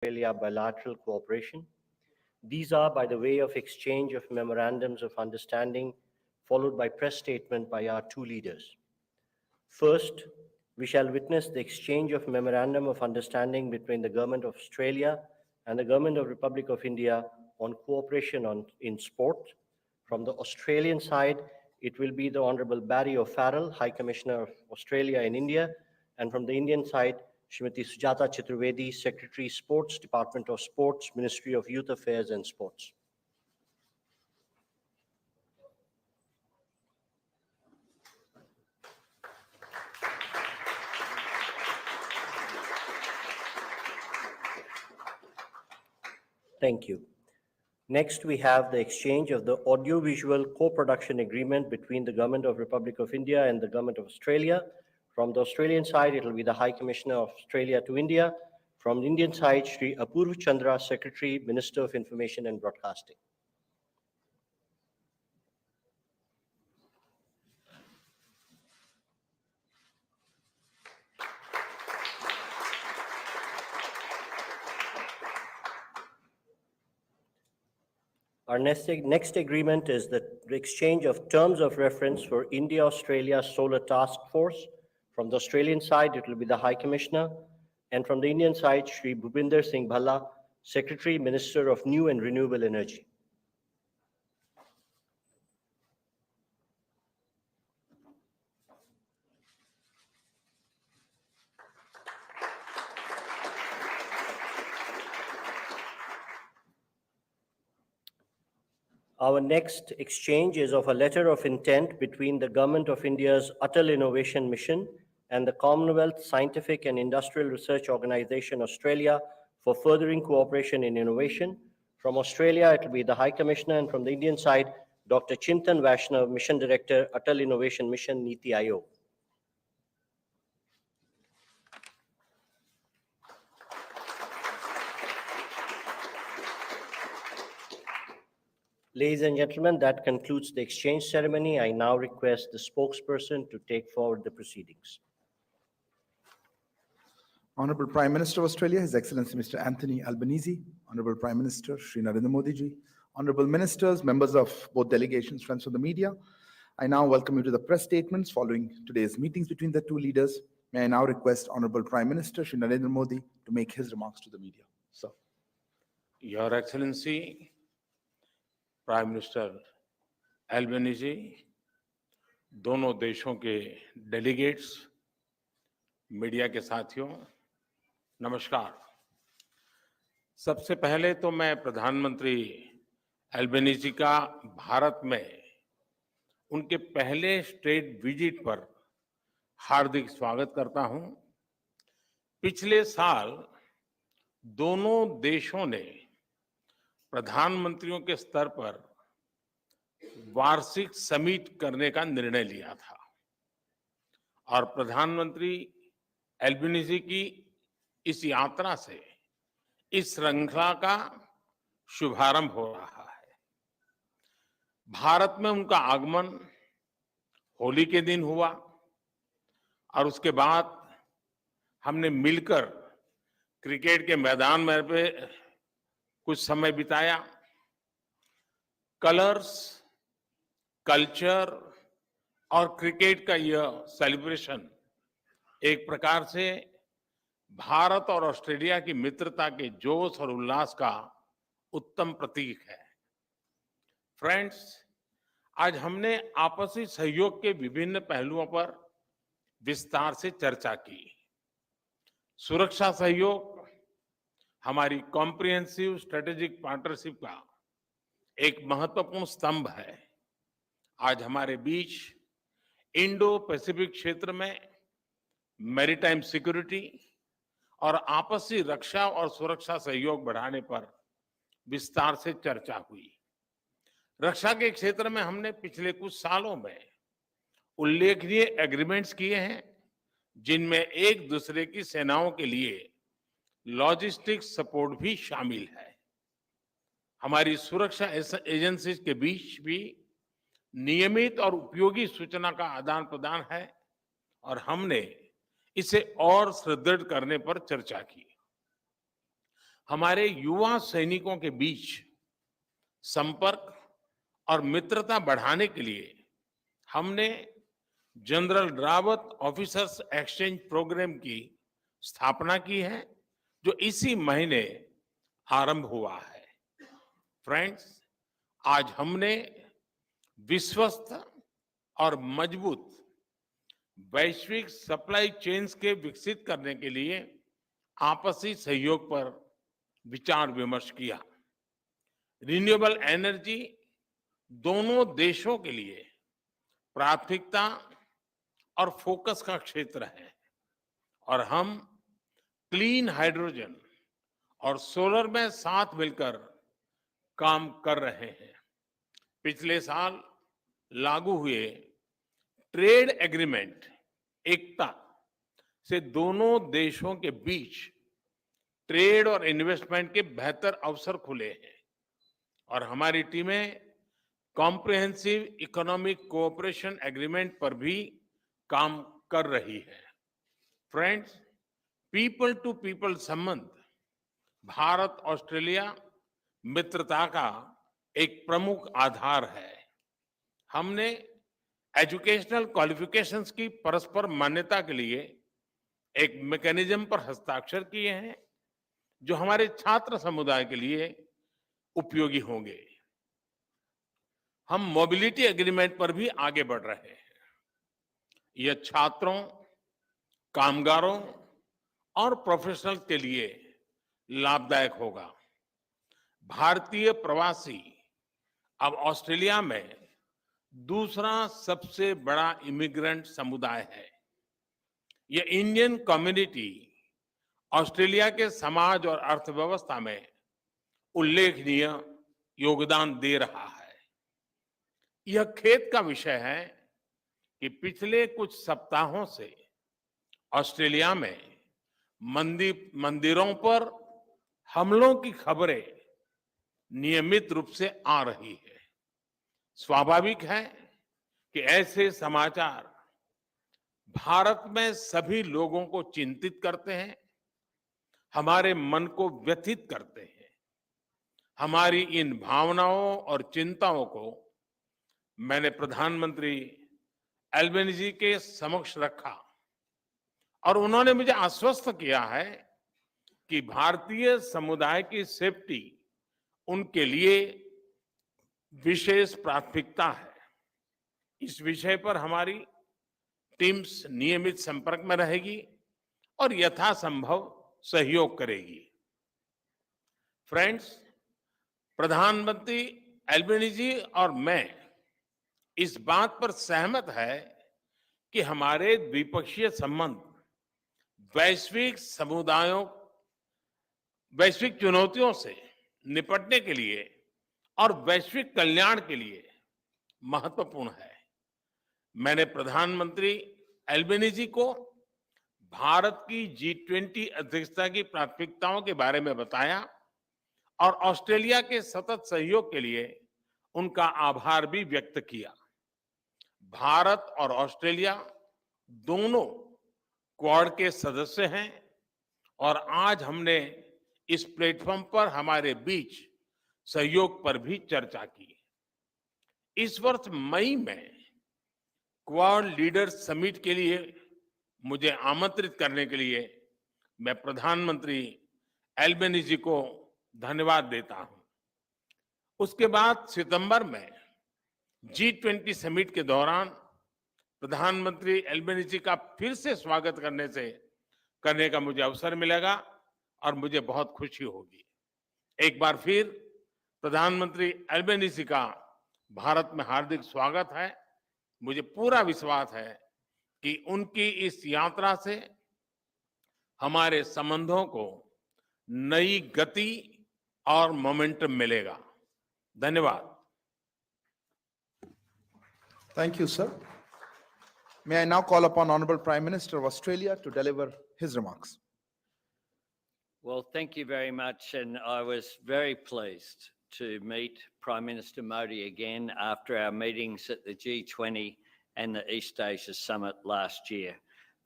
Australia bilateral cooperation. These are by the way of exchange of memorandums of understanding, followed by press statement by our two leaders. First, we shall witness the exchange of memorandum of understanding between the Government of Australia and the Government of Republic of India on cooperation in sport. From the Australian side, it will be the Honorable Barry O'Farrell, High Commissioner of Australia in India, and from the Indian side, Srimati Sujata Chaturvedi, Secretary, Sports, Department of Sports, Ministry of Youth Affairs and Sports. Thank you. Next, we have the exchange of the audiovisual co-production agreement between the Government of Republic of India and the Government of Australia. From the Australian side, it will be the High Commissioner of Australia to India. From the Indian side, Shri Apurva Chandra, Secretary, Minister of Information and Broadcasting. Our next agreement is the exchange of terms of reference for India-Australia Solar Task Force. From the Australian side, it will be the High Commissioner, and from the Indian side, Shri Bhupinder Singh Bhalla, Secretary, Minister of New and Renewable Energy. Our next exchange is of a letter of intent between the Government of India's Atal Innovation Mission and the Commonwealth Scientific and Industrial Research Organization Australia for furthering cooperation in innovation. From Australia, it will be the High Commissioner, and from the Indian side, Dr. Chintan Vaishnav, Mission Director, Atal Innovation Mission, Niti Aayog. Ladies and gentlemen, that concludes the exchange ceremony. I now request the spokesperson to take forward the proceedings. Honorable Prime Minister of Australia, His Excellency Mr. Anthony Albanese, Honorable Prime Minister Shri Narendra Modi ji, Honorable Ministers, members of both delegations, friends of the media, I now welcome you to the press statements following today's meetings between the two leaders. May I now request Honorable Prime Minister Shri Narendra Modi to make his remarks to the media. Sir. Your Excellency, prime minister Albanese, दोनों देशों के delegates, media के साथियों, नमस्कार। सबसे पहले तो मैं प्रधानमंत्री एल्बेनीजी का भारत में उनके पहले स्टेट विजिट पर हार्दिक स्वागत करता हूं। पिछले साल दोनों देशों ने प्रधानमंत्रियों के स्तर पर वार्षिक समिट करने का निर्णय लिया था और प्रधानमंत्री एल्बेनीजी की इस यात्रा से इस श्रृंखला का शुभारंभ हो रहा है। भारत में उनका आगमन होली के दिन हुआ और उसके बाद हमने मिलकर क्रिकेट के मैदान में कुछ समय बिताया। कलर्स, कल्चर और क्रिकेट का यह सेलिब्रेशन एक प्रकार से भारत और ऑस्ट्रेलिया की मित्रता के जोश और उल्लास का उत्तम प्रतीक है। फ्रेंड्स, आज हमने आपसी सहयोग के विभिन्न पहलुओं पर विस्तार से चर्चा की। सुरक्षा सहयोग हमारी कॉम्प्रिहेंसिव स्ट्रेटेजिक पार्टनरशिप का एक महत्वपूर्ण स्तंभ है। आज हमारे बीच इंडो पैसिफिक क्षेत्र में मैरीटाइम सिक्योरिटी और आपसी रक्षा और सुरक्षा सहयोग बढ़ाने पर विस्तार से चर्चा हुई। रक्षा के क्षेत्र में हमने पिछले कुछ सालों में उल्लेखनीय एग्रीमेंट्स किए हैं, जिनमें एक दूसरे की सेनाओं के लिए लॉजिस्टिक सपोर्ट भी शामिल है। हमारी सुरक्षा एजेंसीज के बीच भी नियमित और उपयोगी सूचना का आदान प्रदान है और हमने इसे और सुदृढ़ करने पर चर्चा की। हमारे युवा सैनिकों के बीच संपर्क और मित्रता बढ़ाने के लिए हमने General Rawat officers exchange programme की स्थापना की है, जो इसी महीने आरंभ हुआ है। फ्रेंड्स, आज हमने विश्वस्त और मजबूत वैश्विक सप्लाई चेन्स के विकसित करने के लिए आपसी सहयोग पर विचार विमर्श किया। रिन्यूएबल एनर्जी दोनों देशों के लिए प्राथमिकता और फोकस का क्षेत्र है और हम क्लीन हाइड्रोजन और सोलर में साथ मिलकर काम कर रहे हैं। पिछले साल लागू हुए ट्रेड एग्रीमेंट एकता से दोनों देशों के बीच ट्रेड और इन्वेस्टमेंट के बेहतर अवसर खुले हैं और हमारी टीमें कॉम्प्रिहेंसिव इकोनॉमिक कोऑपरेशन एग्रीमेंट पर भी काम कर रही है। फ्रेंड्स, पीपल टू पीपल संबंध भारत ऑस्ट्रेलिया मित्रता का एक प्रमुख आधार है। हमने एजुकेशनल क्वालिफिकेशंस की परस्पर मान्यता के लिए एक मैकेनिज्म पर हस्ताक्षर किए हैं, जो हमारे छात्र समुदाय के लिए उपयोगी होंगे। हम मोबिलिटी एग्रीमेंट पर भी आगे बढ़ रहे हैं। यह छात्रों, कामगारों और प्रोफेशनल के लिए लाभदायक होगा। भारतीय प्रवासी अब ऑस्ट्रेलिया में दूसरा सबसे बड़ा इमिग्रेंट समुदाय है। यह इंडियन कम्युनिटी ऑस्ट्रेलिया के समाज और अर्थव्यवस्था में उल्लेखनीय योगदान दे रहा है। यह खेद का विषय है कि पिछले कुछ सप्ताहों से ऑस्ट्रेलिया में मंदिरों पर हमलों की खबरें नियमित रूप से आ रही है। स्वाभाविक है कि ऐसे समाचार भारत में सभी लोगों को चिंतित करते हैं, हमारे मन को व्यथित करते हैं। हमारी इन भावनाओं और चिंताओं को मैंने प्रधानमंत्री एल्बेनीजी के समक्ष रखा और उन्होंने मुझे आश्वस्त किया है कि भारतीय समुदाय की सेफ्टी उनके लिए विशेष प्राथमिकता है। इस विषय पर हमारी टीम्स नियमित संपर्क में रहेगी और यथासंभव सहयोग करेगी। फ्रेंड्स, प्रधानमंत्री एल्बेनीजी और मैं इस बात पर सहमत है कि हमारे द्विपक्षीय संबंध वैश्विक चुनौतियों से निपटने के लिए और वैश्विक कल्याण के लिए महत्वपूर्ण है। मैंने प्रधानमंत्री एल्बेनीजी को भारत की G20 अध्यक्षता की प्राथमिकताओं के बारे में बताया और ऑस्ट्रेलिया के सतत सहयोग के लिए उनका आभार भी व्यक्त किया। भारत और ऑस्ट्रेलिया दोनों क्वाड के सदस्य हैं और आज हमने इस प्लेटफॉर्म पर हमारे बीच सहयोग पर भी चर्चा की। इस वर्ष मई में क्वाड लीडर्स समिट के लिए मुझे आमंत्रित करने के लिए मैं प्रधानमंत्री एल्बेनीजी को धन्यवाद देता हूं। उसके बाद सितंबर में G20 समिट के दौरान प्रधानमंत्री एल्बेनीजी का फिर से स्वागत करने का मुझे अवसर मिलेगा और मुझे बहुत खुशी होगी। एक बार फिर प्रधानमंत्री एल्बेनीजी का भारत में हार्दिक स्वागत है। मुझे पूरा विश्वास है कि उनकी इस यात्रा से हमारे संबंधों को नई गति और मोमेंटम मिलेगा। धन्यवाद। Thank you, sir. May I now call upon Honorable Prime Minister of Australia to deliver his remarks. Well, thank you very much. And I was very pleased to meet Prime Minister Modi again after our meetings at the G20 and the East Asia Summit last year.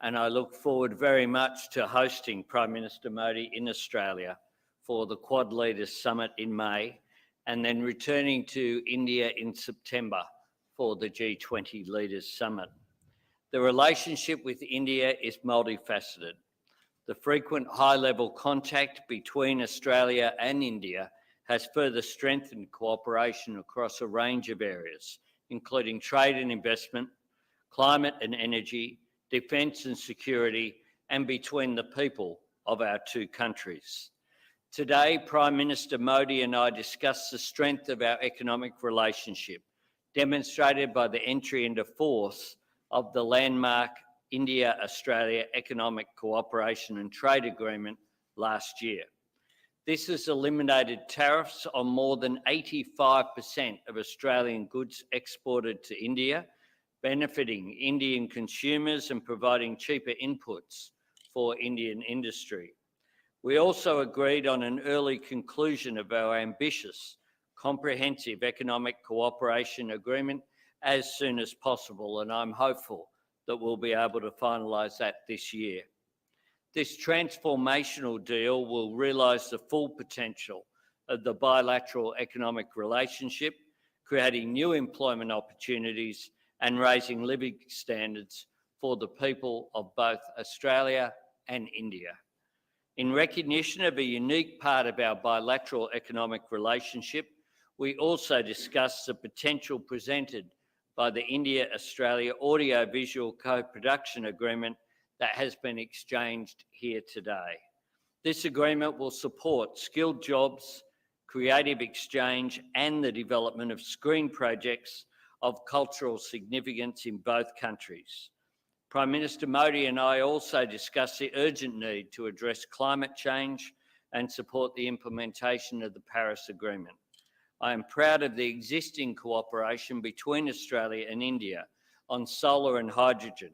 And I look forward very much to hosting Prime Minister Modi in Australia for the Quad Leaders Summit in May, and then returning to India in September for the G20 Leaders Summit. The relationship with India is multifaceted. The frequent high-level contact between Australia and India has further strengthened cooperation across a range of areas, including trade and investment, climate and energy, defence and security, and between the people of our two countries. Today, Prime Minister Modi and I discussed the strength of our economic relationship, demonstrated by the entry into force of the landmark India-Australia Economic Cooperation and Trade Agreement last year. This has eliminated tariffs on more than 85% of Australian goods exported to India, benefiting Indian consumers and providing cheaper inputs for Indian industry. We also agreed on an early conclusion of our ambitious, comprehensive economic cooperation agreement as soon as possible, and I'm hopeful that we'll be able to finalise that this year. This transformational deal will realise the full potential of the bilateral economic relationship, creating new employment opportunities and raising living standards for the people of both Australia and India. In recognition of a unique part of our bilateral economic relationship, we also discussed the potential presented by the India-Australia Audio-Visual Co-Production Agreement that has been exchanged here today. This agreement will support skilled jobs, creative exchange, and the development of screen projects of cultural significance in both countries. Prime Minister Modi and I also discussed the urgent need to address climate change and support the implementation of the Paris Agreement. I am proud of the existing cooperation between Australia and India on solar and hydrogen,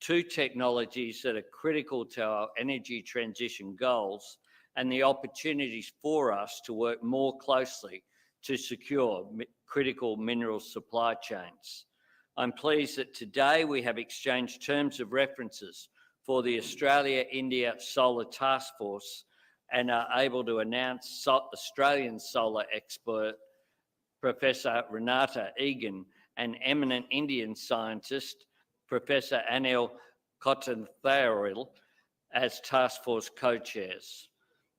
two technologies that are critical to our energy transition goals, and the opportunities for us to work more closely to secure critical mineral supply chains. I'm pleased that today we have exchanged terms of references for the Australia-India Solar Task Force and are able to announce Australian solar expert Professor Renata Egan and eminent Indian scientist Professor Anil Kotantharil as task force co-chairs.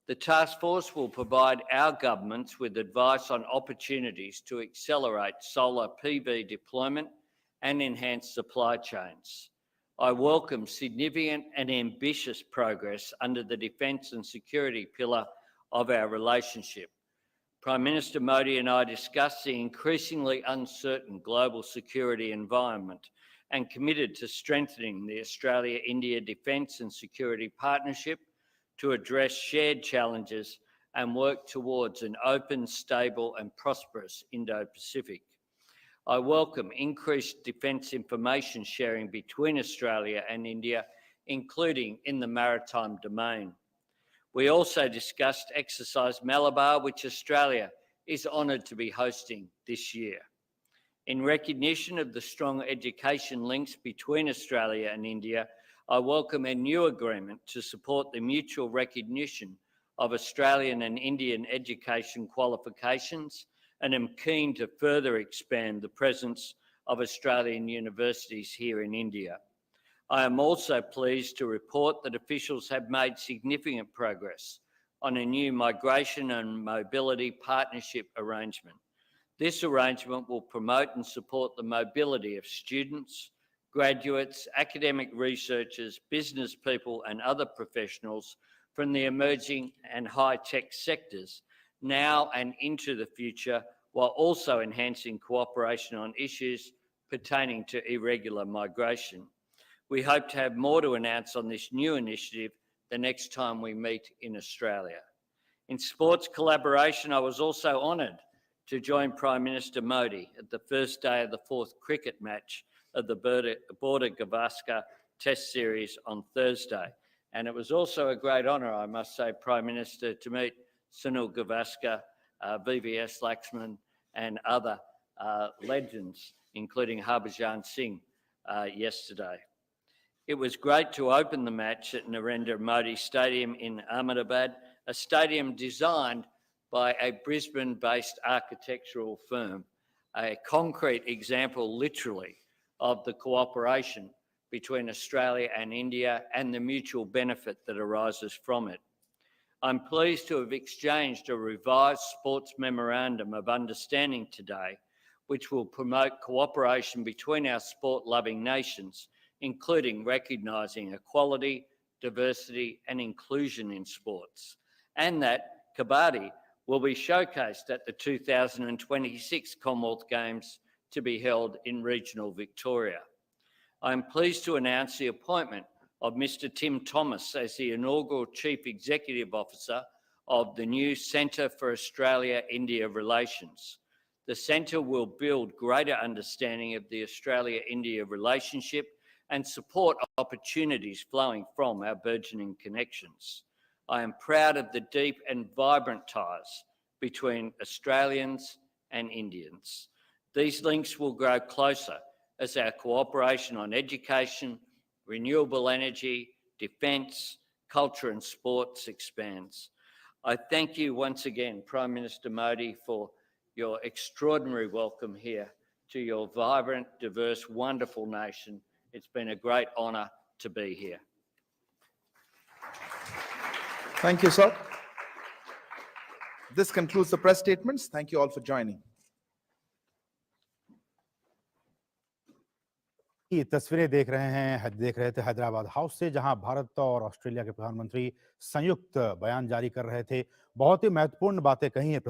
The task force will provide our governments with advice on opportunities to accelerate solar PV deployment and enhance supply chains. I welcome significant and ambitious progress under the defence and security pillar of our relationship. Prime Minister Modi and I discussed the increasingly uncertain global security environment and committed to strengthening the Australia-India Defence and Security Partnership to address shared challenges and work towards an open, stable and prosperous Indo-Pacific. I welcome increased defence information sharing between Australia and India, including in the maritime domain. We also discussed Exercise Malabar, which Australia is honoured to be hosting this year. In recognition of the strong education links between Australia and India, I welcome a new agreement to support the mutual recognition of Australian and Indian education qualifications, and am keen to further expand the presence of Australian universities here in India. I am also pleased to report that officials have made significant progress on a new migration and mobility partnership arrangement. This arrangement will promote and support the mobility of students, graduates, academic researchers, business people and other professionals from the emerging and high-tech sectors now and into the future, while also enhancing cooperation on issues pertaining to irregular migration. We hope to have more to announce on this new initiative the next time we meet in Australia. In sports collaboration, I was also honoured to join Prime Minister Modi at the first day of the fourth cricket match of the Border-Gavaskar Test Series on Thursday. And it was also a great honour, I must say, Prime Minister, to meet Sunil Gavaskar, VVS Laxman and other legends, including Harbhajan Singh yesterday. It was great to open the match at Narendra Modi Stadium in Ahmedabad a stadium designed by a Brisbane-based architectural firm, a concrete example, literally, of the cooperation between Australia and India and the mutual benefit that arises from it. I'm pleased to have exchanged a revised sports memorandum of understanding today, which will promote cooperation between our sport-loving nations, including recognising equality, diversity and inclusion in sports, and that Kabaddi will be showcased at the 2026 Commonwealth Games to be held in regional Victoria. I am pleased to announce the appointment of Mr. Tim Thomas as the inaugural Chief Executive Officer of the new Centre for Australia-India Relations. The centre will build greater understanding of the Australia-India relationship and support opportunities flowing from our burgeoning connections. I am proud of the deep and vibrant ties between Australians and Indians. These links will grow closer as our cooperation on education, renewable energy, defence, culture and sports expands. I thank you once again, Prime Minister Modi, for your extraordinary welcome here to your vibrant, diverse, wonderful nation. It's been a great honour to be here. Thank you, sir. This concludes the press statements. Thank you all for joining. ये तस्वीरें देख रहे थे Hyderabad house से, जहां भारत और Australia के प्रधानमंत्री संयुक्त बयान जारी कर रहे थे। बहुत ही महत्वपूर्ण बातें कही हैं